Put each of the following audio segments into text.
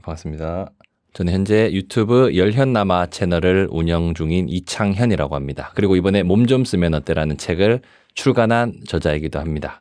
반갑습니다. 저는 현재 유튜브 열현남아 채널을 운영 중인 이창현이라고 합니다. 그리고 이번에 몸 좀 쓰면 어때라는 책을 출간한 저자이기도 합니다.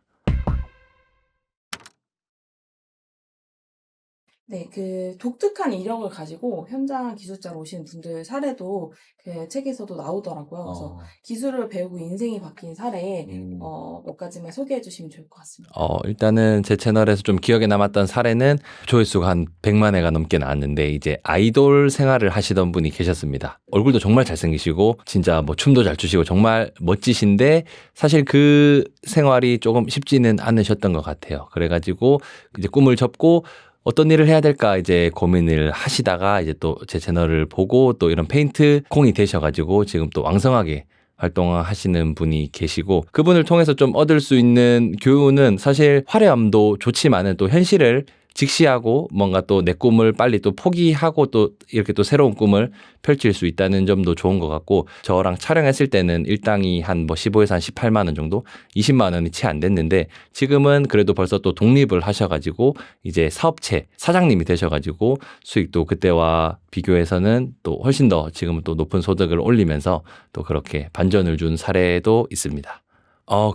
네, 그 독특한 이력을 가지고 현장 기술자로 오신 분들 사례도 그 책에서도 나오더라고요. 그래서 기술을 배우고 인생이 바뀐 사례 몇 가지만 소개해 주시면 좋을 것 같습니다. 일단은 제 채널에서 좀 기억에 남았던 사례는 조회수가 한 100만 회가 넘게 나왔는데 이제 아이돌 생활을 하시던 분이 계셨습니다. 얼굴도 정말 잘생기시고 진짜 뭐 춤도 잘 추시고 정말 멋지신데 사실 그 생활이 조금 쉽지는 않으셨던 것 같아요. 그래가지고 이제 꿈을 접고 어떤 일을 해야 될까 이제 고민을 하시다가 이제 또 제 채널을 보고 또 이런 페인트 콩이 되셔가지고 지금 또 왕성하게 활동하시는 분이 계시고 그분을 통해서 좀 얻을 수 있는 교훈은 사실 화려함도 좋지만은 또 현실을 직시하고 뭔가 또 내 꿈을 빨리 또 포기하고 또 이렇게 또 새로운 꿈을 펼칠 수 있다는 점도 좋은 것 같고 저랑 촬영했을 때는 일당이 한 뭐 15에서 한 18만 원 정도 20만 원이 채 안 됐는데 지금은 그래도 벌써 또 독립을 하셔가지고 이제 사업체 사장님이 되셔가지고 수익도 그때와 비교해서는 또 훨씬 더 지금은 또 높은 소득을 올리면서 또 그렇게 반전을 준 사례도 있습니다.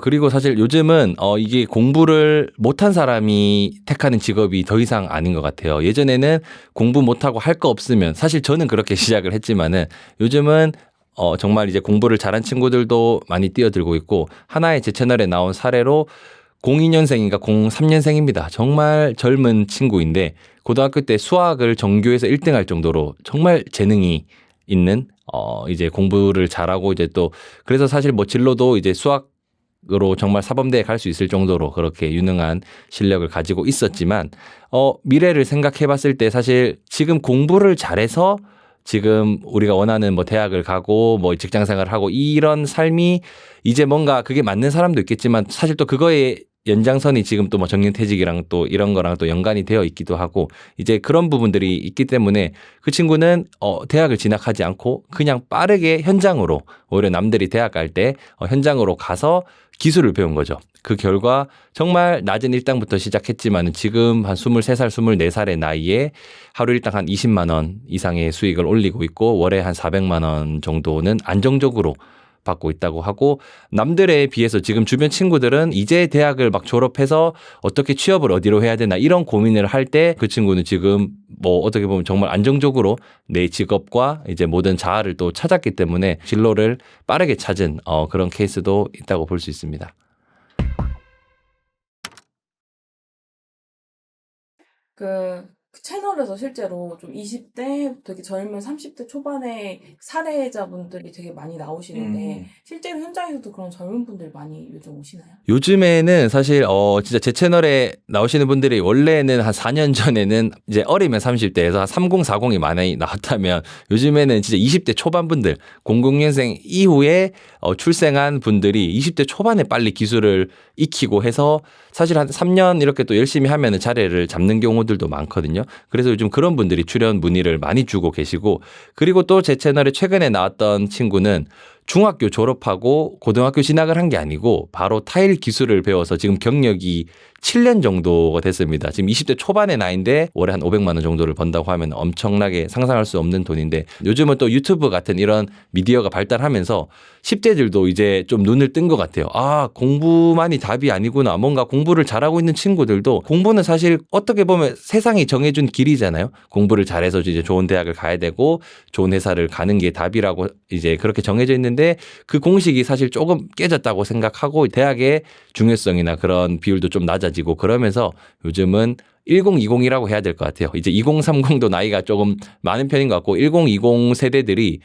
그리고 사실 요즘은 이게 공부를 못한 사람이 택하는 직업이 더 이상 아닌 것 같아요. 예전에는 공부 못하고 할 거 없으면 사실 저는 그렇게 시작을 했지만은 요즘은 정말 이제 공부를 잘한 친구들도 많이 뛰어들고 있고 하나의 제 채널에 나온 사례로 02년생인가 03년생입니다. 정말 젊은 친구인데 고등학교 때 수학을 전교에서 1등할 정도로 정말 재능이 있는 이제 공부를 잘하고 이제 또 그래서 사실 뭐 진로도 이제 수학으로 정말 사범대에 갈 수 있을 정도로 그렇게 유능한 실력을 가지고 있었지만 미래를 생각해 봤을 때 사실 지금 공부를 잘해서 지금 우리가 원하는 뭐 대학을 가고 뭐 직장 생활을 하고 이런 삶이 이제 뭔가 그게 맞는 사람도 있겠지만 사실 또 그거에 연장선이 지금 또 뭐 정년퇴직이랑 또 이런 거랑 또 연관이 되어 있기도 하고 이제 그런 부분들이 있기 때문에 그 친구는 대학을 진학하지 않고 그냥 빠르게 현장으로 오히려 남들이 대학 갈 때 현장으로 가서 기술을 배운 거죠. 그 결과 정말 낮은 일당부터 시작했지만 지금 한 23살, 24살의 나이에 하루 일당 한 20만 원 이상의 수익을 올리고 있고 월에 한 400만 원 정도는 안정적으로 받고 있다고 하고 남들에 비해서 지금 주변 친구들은 이제 대학을 막 졸업해서 어떻게 취업을 어디로 해야 되나 이런 고민을 할 때 그 친구는 지금 뭐 어떻게 보면 정말 안정적으로 내 직업과 이제 모든 자아를 또 찾았기 때문에 진로를 빠르게 찾은 그런 케이스도 있다고 볼 수 있습니다. 그 채널에서 실제로 좀 20대 되게 젊은 30대 초반의 사례자분들이 되게 많이 나오시는데 실제로 현장에서도 그런 젊은 분들 많이 요즘 오시나요? 요즘에는 사실 진짜 제 채널에 나오시는 분들이 원래는 한 4년 전에는 이제 어리면 30대에서 한 30, 40이 많이 나왔다면 요즘에는 진짜 20대 초반 분들 00년생 이후에 출생한 분들이 20대 초반에 빨리 기술을 익히고 해서 사실 한 3년 이렇게 또 열심히 하면은 자리를 잡는 경우들도 많거든요. 그래서 요즘 그런 분들이 출연 문의를 많이 주고 계시고 그리고 또 제 채널에 최근에 나왔던 친구는 중학교 졸업하고 고등학교 진학을 한 게 아니고 바로 타일 기술을 배워서 지금 경력이 7년 정도가 됐습니다. 지금 20대 초반의 나이인데 월에 한 500만 원 정도를 번다고 하면 엄청나게 상상할 수 없는 돈인데 요즘은 또 유튜브 같은 이런 미디어가 발달하면서 10대들도 이제 좀 눈을 뜬 것 같아요. 아, 공부만이 답이 아니구나. 뭔가 공부를 잘하고 있는 친구들도 공부는 사실 어떻게 보면 세상이 정해준 길이잖아요. 공부를 잘해서 이제 좋은 대학을 가야 되고 좋은 회사를 가는 게 답이라고 이제 그렇게 정해져 있는데 그 공식이 사실 조금 깨졌다고 생각하고 대학의 중요성이나 그런 비율도 좀 낮아지고 그러면서 요즘은 1020이라고 해야 될 것 같아요. 이제 2030도 나이가 조금 많은 편인 것 같고 1020 세대들이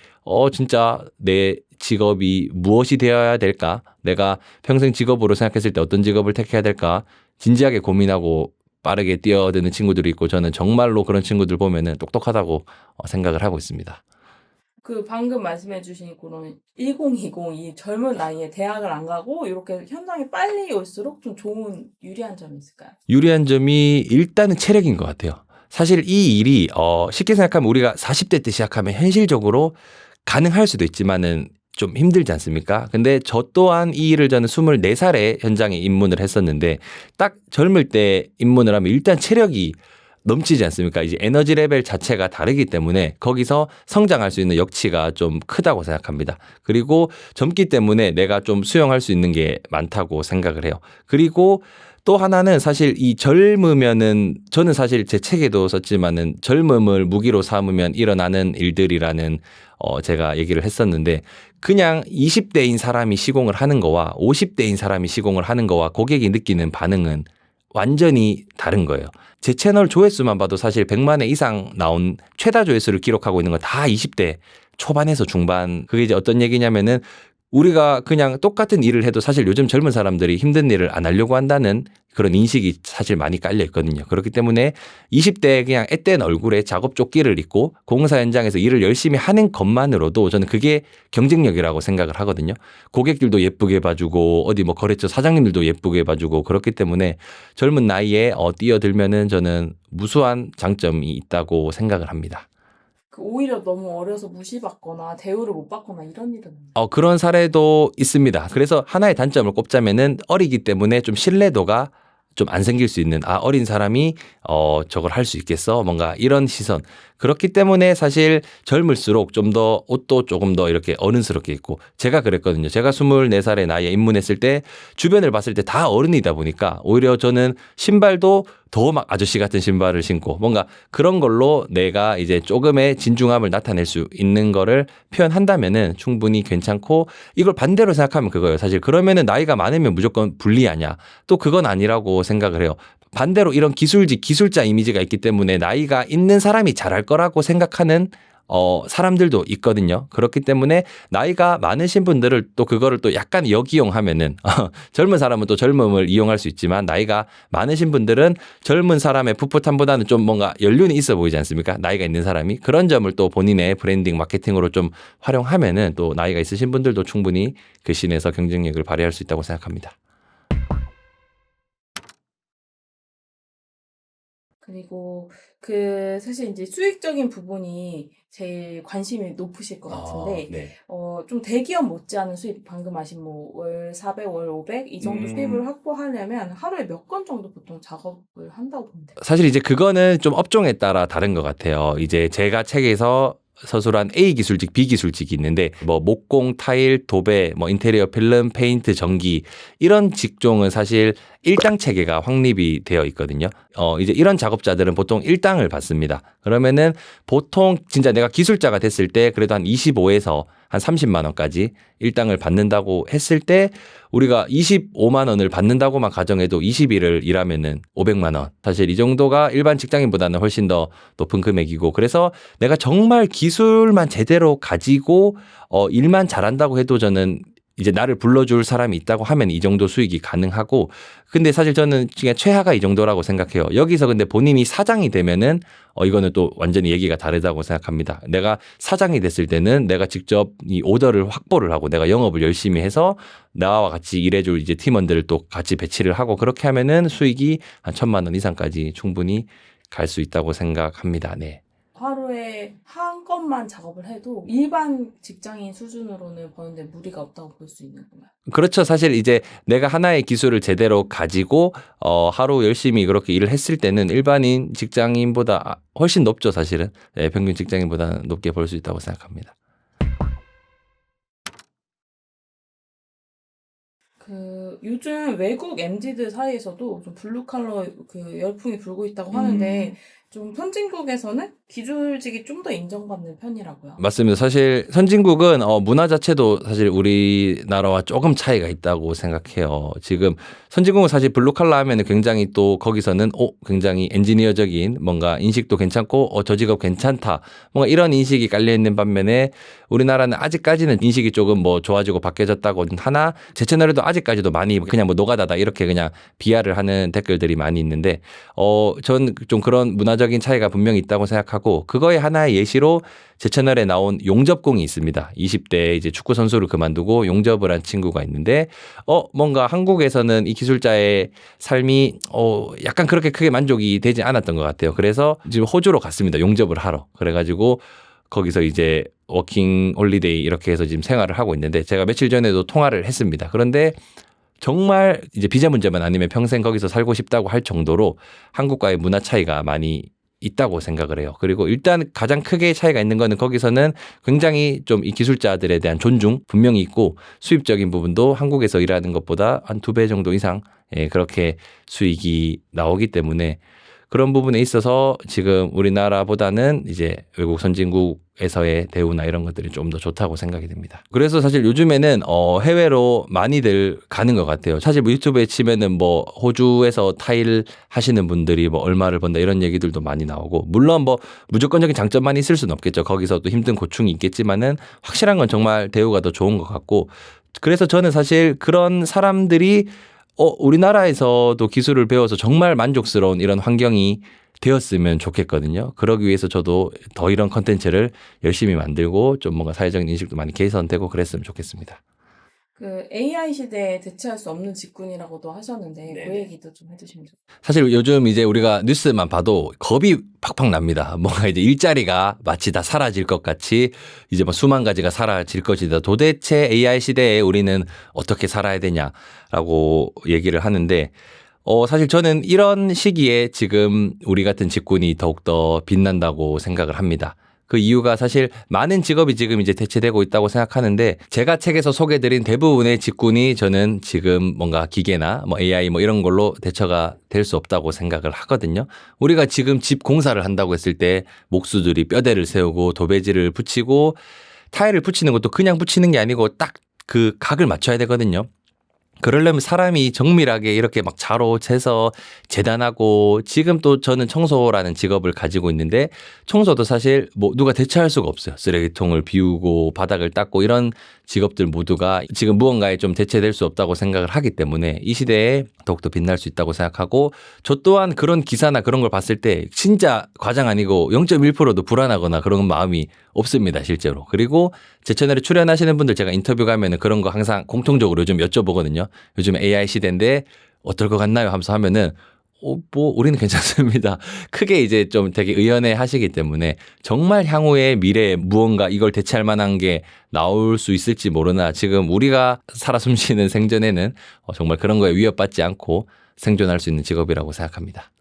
진짜 내 직업이 무엇이 되어야 될까? 내가 평생 직업으로 생각했을 때 어떤 직업을 택해야 될까? 진지하게 고민하고 빠르게 뛰어드는 친구들이 있고 저는 정말로 그런 친구들 보면은 똑똑하다고 생각을 하고 있습니다. 그 방금 말씀해 주신 그런 1020 이 젊은 나이에 대학을 안 가고 이렇게 현장에 빨리 올수록 좀 좋은 유리한 점이 있을까요? 유리한 점이 일단은 체력인 것 같아요. 사실 이 일이 쉽게 생각하면 우리가 40대 때 시작하면 현실적으로 가능할 수도 있지만은 좀 힘들지 않습니까? 근데 저 또한 이 일을 저는 24살에 현장에 입문을 했었는데 딱 젊을 때 입문을 하면 일단 체력이 넘치지 않습니까? 이제 에너지 레벨 자체가 다르기 때문에 거기서 성장할 수 있는 역치가 좀 크다고 생각합니다. 그리고 젊기 때문에 내가 좀 수용할 수 있는 게 많다고 생각을 해요. 그리고 또 하나는 사실 이 젊으면은 저는 사실 제 책에도 썼지만은 젊음을 무기로 삼으면 일어나는 일들이라는 제가 얘기를 했었는데 그냥 20대인 사람이 시공을 하는 거와 50대인 사람이 시공을 하는 거와 고객이 느끼는 반응은 완전히 다른 거예요. 제 채널 조회수만 봐도 사실 100만 회 이상 나온 최다 조회수를 기록하고 있는 건 다 20대 초반에서 중반. 그게 이제 어떤 얘기냐면은 우리가 그냥 똑같은 일을 해도 사실 요즘 젊은 사람들이 힘든 일을 안 하려고 한다는 그런 인식이 사실 많이 깔려 있거든요. 그렇기 때문에 20대 그냥 앳된 얼굴에 작업 조끼를 입고 공사 현장에서 일을 열심히 하는 것만으로도 저는 그게 경쟁력이라고 생각을 하거든요. 고객들도 예쁘게 봐주고 어디 뭐 거래처 사장님들도 예쁘게 봐주고 그렇기 때문에 젊은 나이에 뛰어들면은 저는 무수한 장점이 있다고 생각을 합니다. 오히려 너무 어려서 무시받거나 대우를 못 받거나 이런 일은 그런 사례도 있습니다. 그래서 하나의 단점을 꼽자면은 어리기 때문에 좀 신뢰도가 좀 안 생길 수 있는 어린 사람이 저걸 할 수 있겠어 뭔가 이런 시선. 그렇기 때문에 사실 젊을수록 좀 더 옷도 조금 더 이렇게 어른스럽게 입고 제가 그랬거든요. 제가 24살의 나이에 입문했을 때 주변을 봤을 때 다 어른이다 보니까 오히려 저는 신발도 더 막 아저씨 같은 신발을 신고 뭔가 그런 걸로 내가 이제 조금의 진중함을 나타낼 수 있는 거를 표현한다면은 충분히 괜찮고 이걸 반대로 생각하면 그거예요. 사실 그러면은 나이가 많으면 무조건 불리하냐? 또 그건 아니라고 생각을 해요. 반대로 이런 기술자 이미지가 있기 때문에 나이가 있는 사람이 잘할 거라고 생각하는 사람들도 있거든요. 그렇기 때문에 나이가 많으신 분들을 또 그거를 또 약간 역이용하면은 젊은 사람은 또 젊음을 이용할 수 있지만 나이가 많으신 분들은 젊은 사람의 풋풋함보다는 좀 뭔가 연륜이 있어 보이지 않습니까? 나이가 있는 사람이 그런 점을 또 본인의 브랜딩 마케팅으로 좀 활용하면은 또 나이가 있으신 분들도 충분히 그 씬에서 경쟁력을 발휘할 수 있다고 생각합니다. 그리고 사실 이제 수익적인 부분이 제일 관심이 높으실 것 같은데, 네. 좀 대기업 못지않은 수입, 방금 하신 뭐 월 400, 월 500 이 정도 수입을 확보하려면 하루에 몇 건 정도 보통 작업을 한다고 보면 돼요? 사실 이제 그거는 좀 업종에 따라 다른 것 같아요. 이제 제가 책에서 서술한 A 기술직, B 기술직이 있는데 뭐 목공, 타일, 도배, 뭐 인테리어 필름, 페인트, 전기 이런 직종은 사실 일당 체계가 확립이 되어 있거든요. 이제 이런 작업자들은 보통 일당을 받습니다. 그러면은 보통 진짜 내가 기술자가 됐을 때 그래도 한 25에서 한 30만 원까지 일당을 받는다고 했을 때 우리가 25만 원을 받는다고만 가정해도 20일을 일하면은 500만 원. 사실 이 정도가 일반 직장인보다는 훨씬 더 높은 금액이고 그래서 내가 정말 기술만 제대로 가지고 일만 잘한다고 해도 저는 이제 나를 불러줄 사람이 있다고 하면 이 정도 수익이 가능하고 근데 사실 저는 그냥 최하가 이 정도라고 생각해요. 여기서 근데 본인이 사장이 되면은 이거는 또 완전히 얘기가 다르다고 생각합니다. 내가 사장이 됐을 때는 내가 직접 이 오더를 확보를 하고 내가 영업을 열심히 해서 나와 같이 일해줄 이제 팀원들을 또 같이 배치를 하고 그렇게 하면은 수익이 한 1,000만 원 이상까지 충분히 갈 수 있다고 생각합니다. 네. 하루에 한 건만 작업을 해도 일반 직장인 수준으로는 버는데 무리가 없다고 볼 수 있는 건가요? 그렇죠. 사실 이제 내가 하나의 기술을 제대로 가지고 하루 열심히 그렇게 일을 했을 때는 일반인 직장인보다 훨씬 높죠. 사실은 네, 평균 직장인보다 높게 벌 수 있다고 생각합니다. 요즘 외국 MZ들 사이에서도 좀 블루칼러 열풍이 불고 있다고 하는데 좀 선진국에서는 기술직이 좀 더 인정받는 편이라고요. 맞습니다. 사실 선진국은 문화 자체도 사실 우리나라와 조금 차이가 있다고 생각해요. 지금 선진국은 사실 블루칼라 하면 굉장히 또 거기서는 굉장히 엔지니어적인 뭔가 인식도 괜찮고 저 직업 괜찮다. 뭔가 이런 인식이 깔려 있는 반면에 우리나라는 아직까지는 인식이 조금 뭐 좋아지고 바뀌어졌다고 하나 제 채널에도 아직까지도 많이 그냥 뭐 노가다다 이렇게 그냥 비하를 하는 댓글들이 많이 있는데 전 좀 그런 문화적인 차이가 분명히 있다고 생각하고 그거의 하나의 예시로 제 채널에 나온 용접공이 있습니다. 20대 이제 축구 선수를 그만두고 용접을 한 친구가 있는데 뭔가 한국에서는 이 기술자의 삶이 약간 그렇게 크게 만족이 되지 않았던 것 같아요. 그래서 지금 호주로 갔습니다. 용접을 하러. 그래가지고 거기서 이제 워킹 홀리데이 이렇게 해서 지금 생활을 하고 있는데 제가 며칠 전에도 통화를 했습니다. 그런데 정말 이제 비자 문제만 아니면 평생 거기서 살고 싶다고 할 정도로 한국과의 문화 차이가 많이 있다고 생각을 해요. 그리고 일단 가장 크게 차이가 있는 거는 거기서는 굉장히 좀 이 기술자들에 대한 존중 분명히 있고 수입적인 부분도 한국에서 일하는 것보다 한 2배 정도 이상 그렇게 수익이 나오기 때문에 그런 부분에 있어서 지금 우리나라보다는 이제 외국 선진국에서의 대우나 이런 것들이 좀 더 좋다고 생각이 됩니다. 그래서 사실 요즘에는 해외로 많이들 가는 것 같아요. 사실 뭐 유튜브에 치면은 뭐 호주에서 타일 하시는 분들이 뭐 얼마를 번다 이런 얘기들도 많이 나오고 물론 뭐 무조건적인 장점만 있을 수는 없겠죠. 거기서 또 힘든 고충이 있겠지만은 확실한 건 정말 대우가 더 좋은 것 같고 그래서 저는 사실 그런 사람들이 우리나라에서도 기술을 배워서 정말 만족스러운 이런 환경이 되었으면 좋겠거든요. 그러기 위해서 저도 더 이런 컨텐츠를 열심히 만들고 좀 뭔가 사회적인 인식도 많이 개선되고 그랬으면 좋겠습니다. 그 AI 시대에 대체할 수 없는 직군이라고도 하셨는데 그 네네. 얘기도 좀 해주시면 좋겠어요. 사실 요즘 이제 우리가 뉴스만 봐도 겁이 팍팍 납니다. 뭔가 이제 일자리가 마치 다 사라질 것 같이 이제 뭐 수만 가지가 사라질 것이다. 도대체 AI 시대에 우리는 어떻게 살아야 되냐라고 얘기를 하는데 사실 저는 이런 시기에 지금 우리 같은 직군이 더욱더 빛난다고 생각을 합니다. 그 이유가 사실 많은 직업이 지금 이제 대체되고 있다고 생각하는데 제가 책에서 소개드린 대부분의 직군이 저는 지금 뭔가 기계나 뭐 AI 뭐 이런 걸로 대처가 될 수 없다고 생각을 하거든요. 우리가 지금 집 공사를 한다고 했을 때 목수들이 뼈대를 세우고 도배지를 붙이고 타일을 붙이는 것도 그냥 붙이는 게 아니고 딱 그 각을 맞춰야 되거든요. 그러려면 사람이 정밀하게 이렇게 막 자로 재서 재단하고 지금 또 저는 청소라는 직업을 가지고 있는데 청소도 사실 뭐 누가 대체할 수가 없어요. 쓰레기통을 비우고 바닥을 닦고 이런 직업들 모두가 지금 무언가에 좀 대체될 수 없다고 생각을 하기 때문에 이 시대에 더욱더 빛날 수 있다고 생각하고 저 또한 그런 기사나 그런 걸 봤을 때 진짜 과장 아니고 0.1%도 불안하거나 그런 마음이 없습니다, 실제로. 그리고 제 채널에 출연하시는 분들 제가 인터뷰 가면은 그런 거 항상 공통적으로 요즘 여쭤보거든요. 요즘 AI 시대인데 어떨 것 같나요? 하면서 하면은 뭐 우리는 괜찮습니다. 크게 이제 좀 되게 의연해 하시기 때문에 정말 향후에 미래에 무언가 이걸 대체할 만한 게 나올 수 있을지 모르나 지금 우리가 살아 숨쉬는 생전에는 정말 그런 거에 위협받지 않고 생존할 수 있는 직업이라고 생각합니다.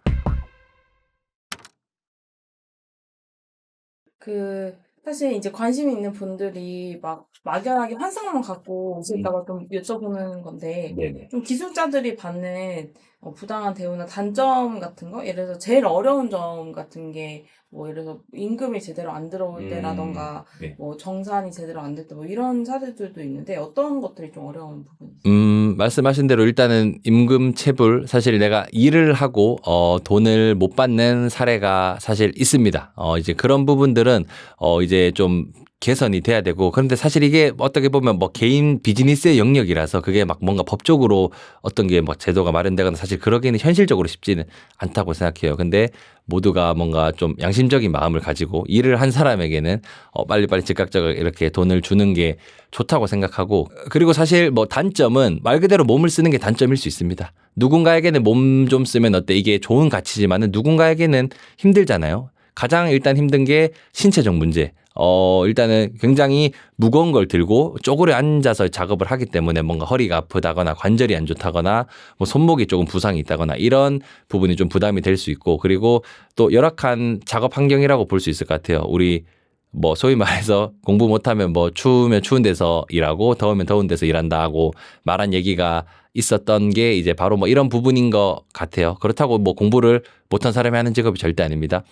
사실 이제 관심 있는 분들이 막 막연하게 환상만 갖고 오실까봐 좀 여쭤보는 건데, 네네. 좀 기술자들이 받는 부당한 대우나 단점 같은 거? 예를 들어서 제일 어려운 점 같은 게, 뭐 예를 들어서 임금이 제대로 안 들어올 때라던가, 네. 뭐 정산이 제대로 안 될 때, 뭐 이런 사례들도 있는데, 어떤 것들이 좀 어려운 부분이 있어요? 말씀하신 대로 일단은 임금 체불 사실 내가 일을 하고 돈을 못 받는 사례가 사실 있습니다. 이제 그런 부분들은 이제 좀 개선이 돼야 되고 그런데 사실 이게 어떻게 보면 뭐 개인 비즈니스의 영역이라서 그게 막 뭔가 법적으로 어떤 게 뭐 제도가 마련되거나 사실 그러기는 현실적으로 쉽지는 않다고 생각해요. 근데 모두가 뭔가 좀 양심적인 마음을 가지고 일을 한 사람에게는 빨리빨리 즉각적으로 이렇게 돈을 주는 게 좋다고 생각하고 그리고 사실 뭐 단점은 말 그대로 몸을 쓰는 게 단점일 수 있습니다. 누군가에게는 몸 좀 쓰면 어때 이게 좋은 가치지만은 누군가에게는 힘들잖아요. 가장 일단 힘든 게 신체적 문제. 일단은 굉장히 무거운 걸 들고 쪼그려 앉아서 작업을 하기 때문에 뭔가 허리가 아프다거나 관절이 안 좋다거나 뭐 손목이 조금 부상이 있다거나 이런 부분이 좀 부담이 될 수 있고 그리고 또 열악한 작업 환경이라고 볼 수 있을 것 같아요. 우리 뭐 소위 말해서 공부 못하면 뭐 추우면 추운 데서 일하고 더우면 더운 데서 일한다 하고 말한 얘기가 있었던 게 이제 바로 뭐 이런 부분인 것 같아요. 그렇다고 뭐 공부를 못한 사람이 하는 직업이 절대 아닙니다.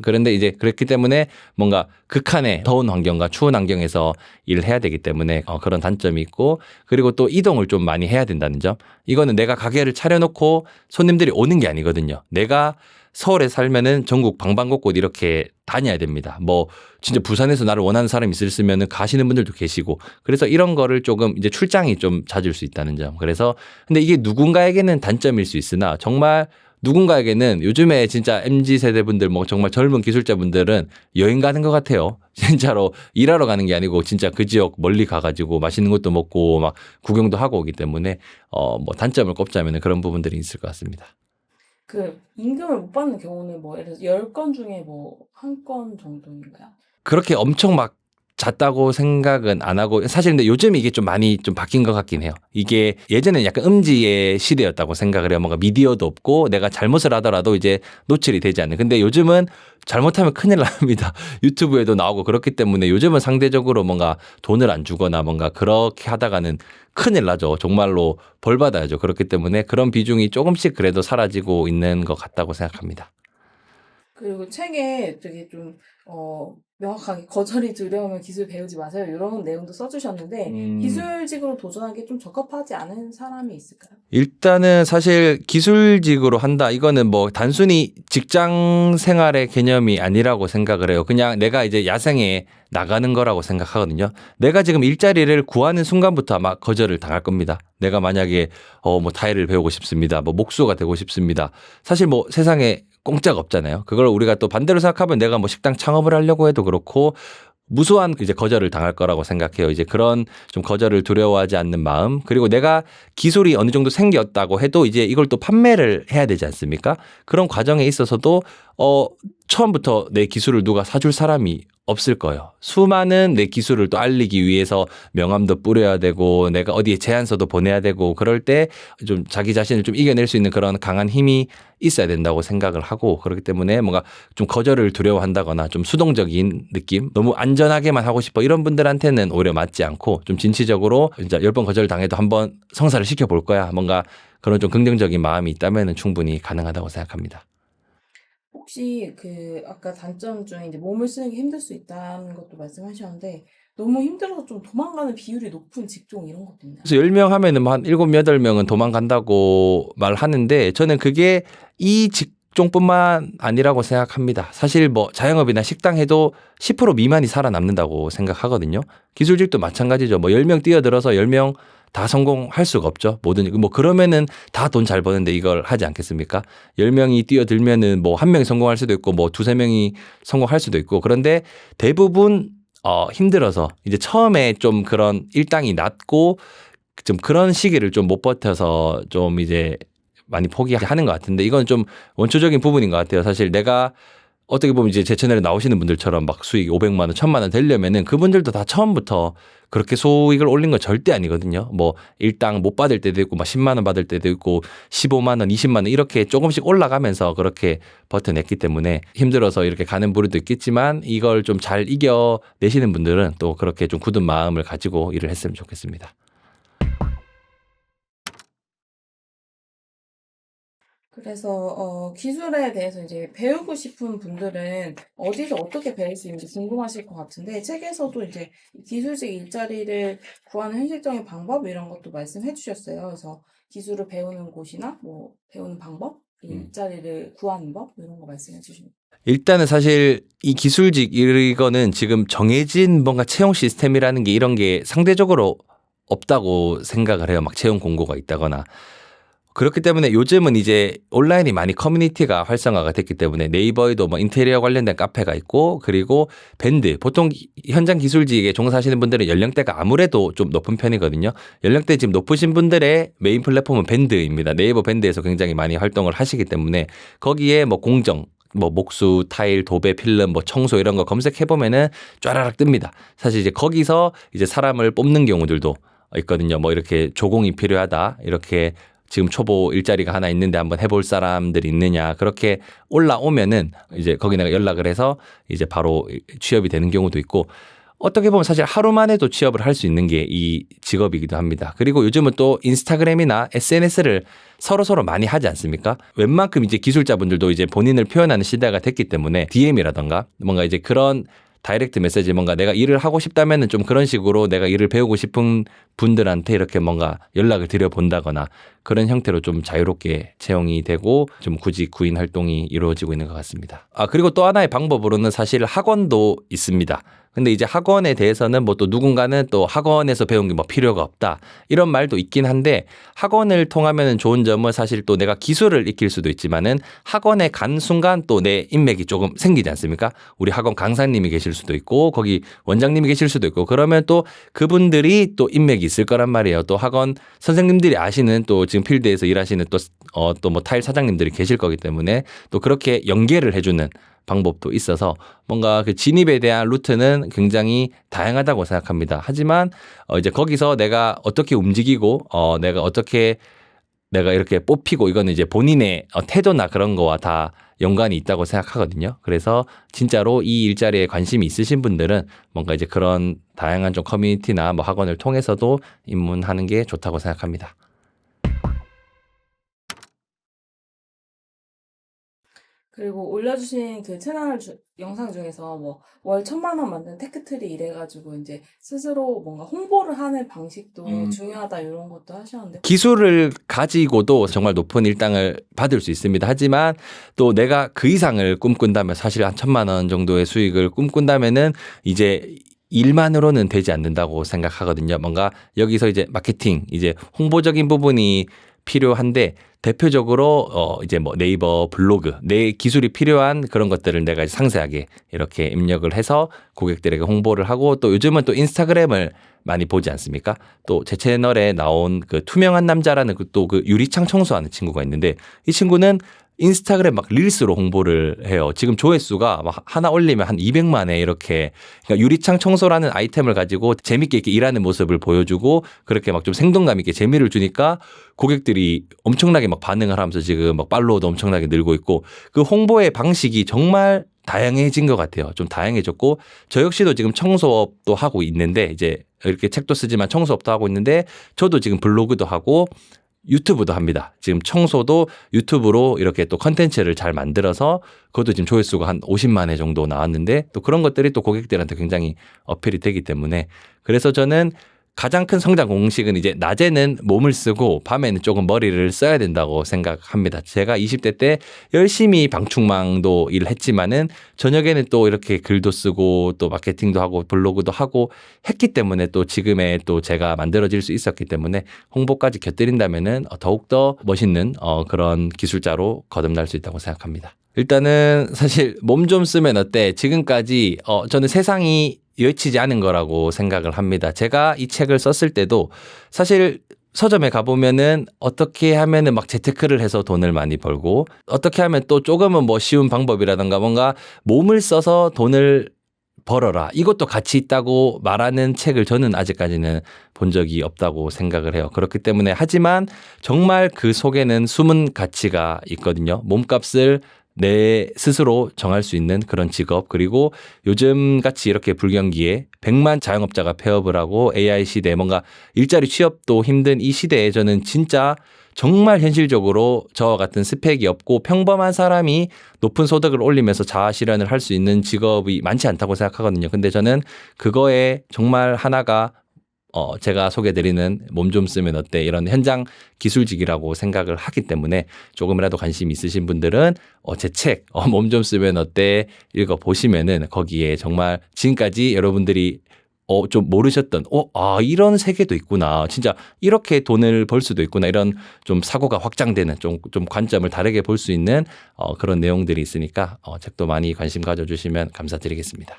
그런데 이제 그렇기 때문에 뭔가 극한의 더운 환경과 추운 환경에서 일을 해야 되기 때문에 그런 단점이 있고 그리고 또 이동을 좀 많이 해야 된다는 점. 이거는 내가 가게를 차려놓고 손님들이 오는 게 아니거든요. 내가 서울에 살면은 전국 방방곡곡 이렇게 다녀야 됩니다. 뭐 진짜 부산에서 나를 원하는 사람이 있으면은 가시는 분들도 계시고 그래서 이런 거를 조금 이제 출장이 좀 잦을 수 있다는 점. 그래서 근데 이게 누군가에게는 단점일 수 있으나 정말 누군가에게는 요즘에 진짜 MZ 세대 분들 뭐 정말 젊은 기술자분들은 여행 가는 것 같아요. 진짜로 일하러 가는 게 아니고 진짜 그 지역 멀리 가가지고 맛있는 것도 먹고 막 구경도 하고 오기 때문에 뭐 단점을 꼽자면 그런 부분들이 있을 것 같습니다. 임금을 못 받는 경우는 뭐 예를 들어서 10건 중에 뭐 한 건 정도인가요? 그렇게 엄청 막 잦다고 생각은 안 하고 사실 근데 요즘 이게 좀 많이 좀 바뀐 것 같긴 해요. 이게 예전에는 약간 음지의 시대였다고 생각을 해요. 뭔가 미디어도 없고 내가 잘못을 하더라도 이제 노출이 되지 않는. 근데 요즘은 잘못하면 큰일 납니다. 유튜브에도 나오고 그렇기 때문에 요즘은 상대적으로 뭔가 돈을 안 주거나 뭔가 그렇게 하다가는 큰일 나죠. 정말로 벌 받아야죠. 그렇기 때문에 그런 비중이 조금씩 그래도 사라지고 있는 것 같다고 생각합니다. 그리고 책에 되게 좀, 명확하게 거절이 두려우면 기술 배우지 마세요. 이런 내용도 써주셨는데, 기술직으로 도전하기 좀 적합하지 않은 사람이 있을까요? 일단은 사실 기술직으로 한다. 이거는 뭐 단순히 직장 생활의 개념이 아니라고 생각을 해요. 그냥 내가 이제 야생에 나가는 거라고 생각하거든요. 내가 지금 일자리를 구하는 순간부터 아마 거절을 당할 겁니다. 내가 만약에 뭐 타일을 배우고 싶습니다. 뭐 목수가 되고 싶습니다. 사실 뭐 세상에 공짜가 없잖아요. 그걸 우리가 또 반대로 생각하면 내가 뭐 식당 창업을 하려고 해도 그렇고 무수한 이제 거절을 당할 거라고 생각해요. 이제 그런 좀 거절을 두려워하지 않는 마음. 그리고 내가 기술이 어느 정도 생겼다고 해도 이제 이걸 또 판매를 해야 되지 않습니까? 그런 과정에 있어서도 처음부터 내 기술을 누가 사줄 사람이 없을 거예요. 수많은 내 기술을 또 알리기 위해서 명함도 뿌려야 되고 내가 어디에 제안서도 보내야 되고 그럴 때 좀 자기 자신을 좀 이겨낼 수 있는 그런 강한 힘이 있어야 된다고 생각을 하고 그렇기 때문에 뭔가 좀 거절을 두려워한다거나 좀 수동적인 느낌 너무 안전하게만 하고 싶어 이런 분들한테는 오히려 맞지 않고 좀 진취적으로 이제 10번 거절 당해도 한번 성사를 시켜볼 거야. 뭔가 그런 좀 긍정적인 마음이 있다면 충분히 가능하다고 생각합니다. 혹시 아까 단점 중에 이제 몸을 쓰는 게 힘들 수 있다는 것도 말씀하셨는데, 너무 힘들어서 좀 도망가는 비율이 높은 직종 이런 것도 있나요? 그래서 10명 하면은 한 7, 8명은 도망간다고 말하는데 저는 그게 이 직종뿐만 아니라고 생각합니다. 사실 뭐 자영업이나 식당 해도 10% 미만이 살아남는다고 생각하거든요. 기술직도 마찬가지죠. 뭐 10명 뛰어들어서 10명 다 성공할 수가 없죠. 뭐든 뭐 그러면은 다 돈 잘 버는데 이걸 하지 않겠습니까? 10명이 뛰어들면은 뭐 한 명이 성공할 수도 있고 뭐 두세 명이 성공할 수도 있고 그런데 대부분 힘들어서 이제 처음에 좀 그런 일당이 낮고 좀 그런 시기를 좀 못 버텨서 좀 이제 많이 포기하는 것 같은데 이건 좀 원초적인 부분인 것 같아요. 사실 내가 어떻게 보면 이제 제 채널에 나오시는 분들처럼 막 수익 500만 원, 1000만 원 되려면은 그분들도 다 처음부터 그렇게 소익을 올린 건 절대 아니거든요. 뭐 일당 못 받을 때도 있고 막 10만 원 받을 때도 있고 15만 원, 20만 원 이렇게 조금씩 올라가면서 그렇게 버텨냈기 때문에 힘들어서 이렇게 가는 부류도 있겠지만 이걸 좀 잘 이겨내시는 분들은 또 그렇게 좀 굳은 마음을 가지고 일을 했으면 좋겠습니다. 그래서 기술에 대해서 이제 배우고 싶은 분들은 어디서 어떻게 배울 수 있는지 궁금하실 것 같은데 책에서도 이제 기술직 일자리를 구하는 현실적인 방법 이런 것도 말씀해 주셨어요. 그래서 기술을 배우는 곳이나 뭐 배우는 방법, 일자리를 구하는 법 이런 거 말씀해 주시면. 일단은 사실 이 기술직 이거는 지금 정해진 뭔가 채용 시스템이라는 게 이런 게 상대적으로 없다고 생각을 해요. 막 채용 공고가 있다거나. 그렇기 때문에 요즘은 이제 온라인이 많이 커뮤니티가 활성화가 됐기 때문에 네이버에도 뭐 인테리어 관련된 카페가 있고 그리고 밴드 보통 현장 기술직에 종사하시는 분들은 연령대가 아무래도 좀 높은 편이거든요. 연령대 지금 높으신 분들의 메인 플랫폼은 밴드입니다. 네이버 밴드에서 굉장히 많이 활동을 하시기 때문에 거기에 뭐 공정 뭐 목수, 타일, 도배, 필름, 뭐 청소 이런 거 검색해 보면은 쫘라락 뜹니다. 사실 이제 거기서 이제 사람을 뽑는 경우들도 있거든요. 뭐 이렇게 조공이 필요하다. 이렇게 지금 초보 일자리가 하나 있는데 한번 해볼 사람들이 있느냐. 그렇게 올라오면은 이제 거기 내가 연락을 해서 이제 바로 취업이 되는 경우도 있고 어떻게 보면 사실 하루 만에도 취업을 할 수 있는 게 이 직업이기도 합니다. 그리고 요즘은 또 인스타그램이나 SNS를 서로 많이 하지 않습니까? 웬만큼 이제 기술자분들도 이제 본인을 표현하는 시대가 됐기 때문에 DM이라던가 뭔가 이제 그런 다이렉트 메시지 뭔가 내가 일을 하고 싶다면은 좀 그런 식으로 내가 일을 배우고 싶은 분들한테 이렇게 뭔가 연락을 드려본다거나 그런 형태로 좀 자유롭게 채용이 되고 좀 구직 구인 활동이 이루어지고 있는 것 같습니다. 그리고 또 하나의 방법으로는 사실 학원도 있습니다. 근데 이제 학원에 대해서는 뭐 또 누군가는 또 학원에서 배운 게 뭐 필요가 없다 이런 말도 있긴 한데 학원을 통하면은 좋은 점은 사실 또 내가 기술을 익힐 수도 있지만은 학원에 간 순간 또 내 인맥이 조금 생기지 않습니까? 우리 학원 강사님이 계실 수도 있고 거기 원장님이 계실 수도 있고 그러면 또 그분들이 또 인맥이 있을 거란 말이에요. 또 학원 선생님들이 아시는 또 지금 필드에서 일하시는 또 뭐 타일 사장님들이 계실 거기 때문에 또 그렇게 연계를 해주는 방법도 있어서 뭔가 그 진입에 대한 루트는 굉장히 다양하다고 생각합니다. 하지만 이제 거기서 내가 어떻게 움직이고 내가 이렇게 뽑히고 이거는 이제 본인의 태도나 그런 거와 다 연관이 있다고 생각하거든요. 그래서 진짜로 이 일자리에 관심이 있으신 분들은 뭔가 이제 그런 다양한 좀 커뮤니티나 뭐 학원을 통해서도 입문하는 게 좋다고 생각합니다. 그리고 올려주신 그 채널 영상 중에서 뭐 월 1,000만 원 만든 테크트리 이래가지고 이제 스스로 뭔가 홍보를 하는 방식도 중요하다 이런 것도 하셨는데 기술을 가지고도 정말 높은 일당을 받을 수 있습니다. 하지만 또 내가 그 이상을 꿈꾼다면 사실 한 1,000만 원 정도의 수익을 꿈꾼다면은 이제 일만으로는 되지 않는다고 생각하거든요. 뭔가 여기서 이제 마케팅, 이제 홍보적인 부분이 필요한데 대표적으로 이제 뭐 네이버 블로그 내 기술이 필요한 그런 것들을 내가 상세하게 이렇게 입력을 해서 고객들에게 홍보를 하고 또 요즘은 또 인스타그램을 많이 보지 않습니까? 또 제 채널에 나온 그 투명한 남자라는 또 그 유리창 청소하는 친구가 있는데 이 친구는 인스타그램 막 릴스로 홍보를 해요. 지금 조회수가 막 하나 올리면 한 200만에 이렇게 그러니까 유리창 청소라는 아이템을 가지고 재밌게 이렇게 일하는 모습을 보여주고 그렇게 막 좀 생동감 있게 재미를 주니까 고객들이 엄청나게 막 반응을 하면서 지금 막 팔로워도 엄청나게 늘고 있고 그 홍보의 방식이 정말 다양해진 것 같아요. 좀 다양해졌고 저 역시도 지금 청소업도 하고 있는데 이제 이렇게 책도 쓰지만 청소업도 하고 있는데 저도 지금 블로그도 하고 유튜브도 합니다. 지금 청소도 유튜브로 이렇게 또 컨텐츠를 잘 만들어서 그것도 지금 조회수가 한 50만 회 정도 나왔는데 또 그런 것들이 또 고객들한테 굉장히 어필이 되기 때문에 그래서 저는 가장 큰 성장 공식은 이제 낮에는 몸을 쓰고 밤에는 조금 머리를 써야 된다고 생각합니다. 제가 20대 때 열심히 방충망도 일했지만은 저녁에는 또 이렇게 글도 쓰고 또 마케팅도 하고 블로그도 하고 했기 때문에 또 지금의 또 제가 만들어질 수 있었기 때문에 홍보까지 곁들인다면은 더욱더 멋있는 그런 기술자로 거듭날 수 있다고 생각합니다. 일단은 사실 몸 좀 쓰면 어때? 지금까지 저는 세상이 여의치지 않은 거라고 생각을 합니다. 제가 이 책을 썼을 때도 사실 서점에 가보면은 어떻게 하면은 막 재테크를 해서 돈을 많이 벌고 어떻게 하면 또 조금은 뭐 쉬운 방법이라든가 뭔가 몸을 써서 돈을 벌어라. 이것도 가치 있다고 말하는 책을 저는 아직까지는 본 적이 없다고 생각을 해요. 그렇기 때문에 하지만 정말 그 속에는 숨은 가치가 있거든요. 몸값을 내 스스로 정할 수 있는 그런 직업 그리고 요즘 같이 이렇게 불경기에 100만 자영업자가 폐업을 하고 AI 시대에 뭔가 일자리 취업도 힘든 이 시대에 저는 진짜 정말 현실적으로 저와 같은 스펙이 없고 평범한 사람이 높은 소득을 올리면서 자아 실현을 할 수 있는 직업이 많지 않다고 생각하거든요. 근데 저는 그거에 정말 하나가 제가 소개드리는 몸 좀 쓰면 어때 이런 현장 기술직이라고 생각을 하기 때문에 조금이라도 관심 있으신 분들은 제 책 몸 좀 쓰면 어때 읽어보시면은 거기에 정말 지금까지 여러분들이 좀 모르셨던 이런 세계도 있구나 진짜 이렇게 돈을 벌 수도 있구나 이런 좀 사고가 확장되는 좀 관점을 다르게 볼 수 있는 그런 내용들이 있으니까 책도 많이 관심 가져주시면 감사드리겠습니다.